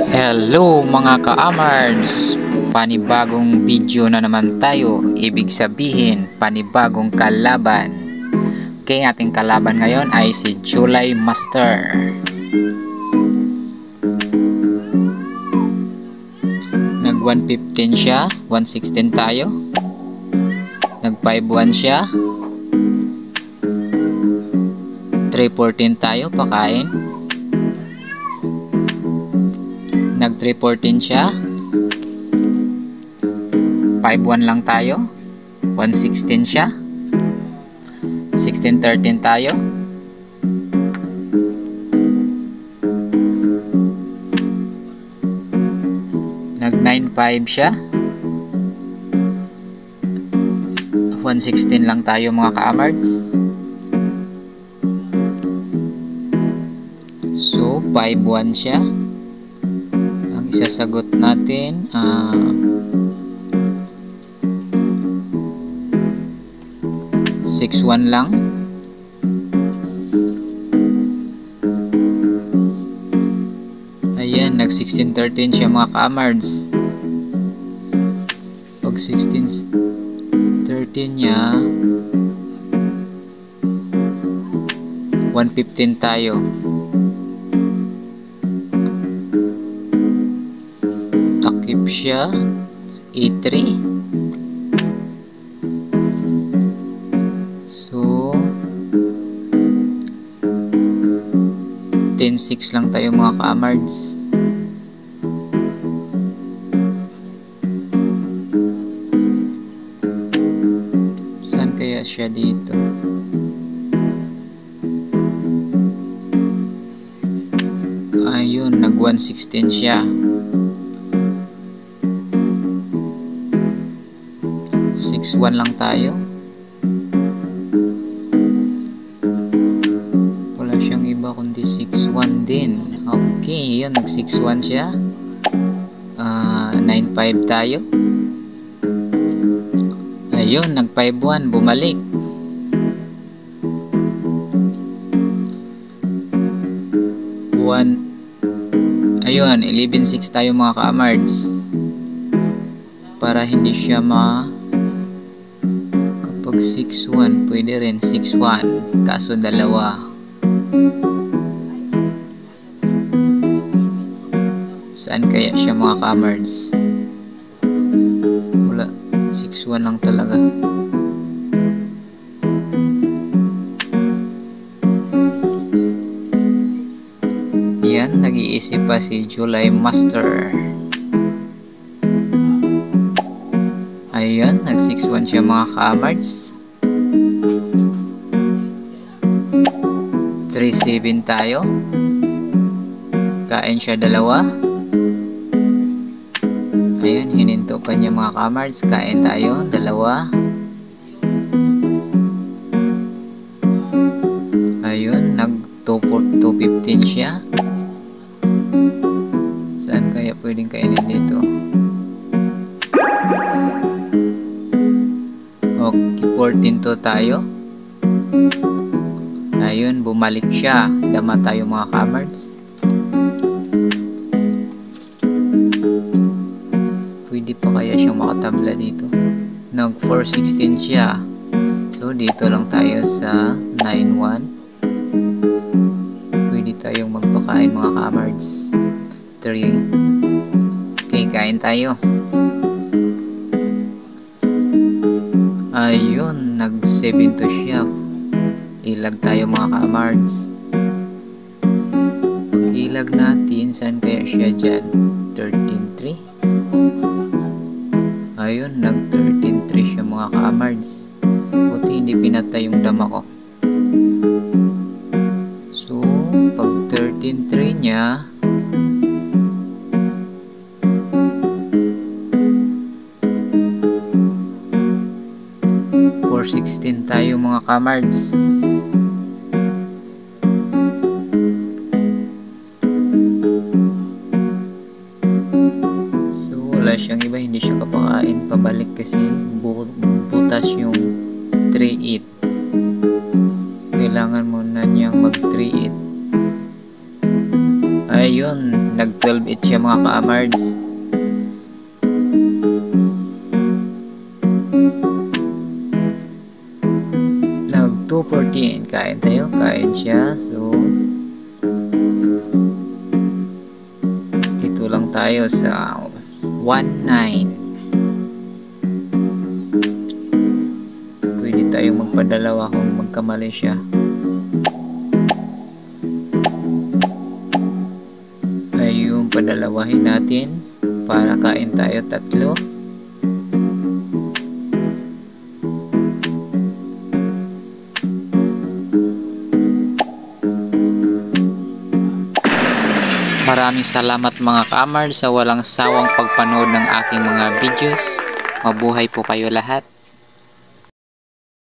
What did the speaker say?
Hello mga ka-amards! Panibagong video na naman tayo, ibig sabihin panibagong kalaban. Okay, ating kalaban ngayon ay si July Master. Nag 115 siya, 116 tayo. Nag 51 siya. 314 tayo, pakain. Nag 314 siya. 51 lang tayo. 116 siya. 1613 tayo. Nag 95 siya. 116 lang tayo mga ka-amards. So 51 siya. Isasagot natin 6-1 lang. Ayan, nag 16-13 siya mga ka-amards. Pag 16-13 niya 115 tayo. Takip siya A3. So 10-6 lang tayo mga ka-amards. Saan kaya siya dito? Ayun, nag 116 siya. 6-1 lang tayo. Wala siyang iba kundi 6-1 din. Okay, yun, nag 6-1 siya. 9-5 tayo. Ayun, nag 5-1, bumalik. Ayun, 11-6 tayo mga ka-amards. Para hindi siya kapag 6-1 pwede rin 6-1 kaso dalawa. Saan kaya siya mga ka-amards? Wala, 6-1 lang talaga. Yan, nag-iisip pa si July Master. Ayan, nag 6-1 siya mga ka-amards. 3-7 tayo. Kain siya dalawa. Ayan, hininto pa niya mga ka-amards. Kain tayo, dalawa. Ayun, nag 215 siya. Saan kaya pwedeng kainin dito? Okay, 14-2 tayo. Ayun, bumalik siya. Dama tayo mga ka-amards. Pwede pa kaya siyang makatabla dito? Nag 4-16 siya. So, dito lang tayo sa 9-1. Pwede tayong magpakain mga ka-amards. 3. Okay, kain tayo. Ayun, nag 7-2 siya. Ilag tayo mga ka-amards. Pag ilag natin, saan kaya siya dyan? 13-3. Ayun, nag 13-3 siya mga ka-amards. Buti hindi pinatay yung dama ko. So, pag 13-3 niya 4-16 tayo mga ka-amards. So wala siyang iba, hindi siya kapakain. Pabalik kasi butas yung 3-8. Kailangan muna niyang mag 3-8. Ayun, nag 12-8 siya mga ka-amards. Nag 214, kain tayo, kain siya. So dito lang tayo sa 19. Pwede tayong magpadalawa kung magkamali siya. Ayun, padalawahin natin para kain tayo 3. Maraming salamat mga ka-amard sa walang sawang pagpanood ng aking mga videos. Mabuhay po kayo lahat.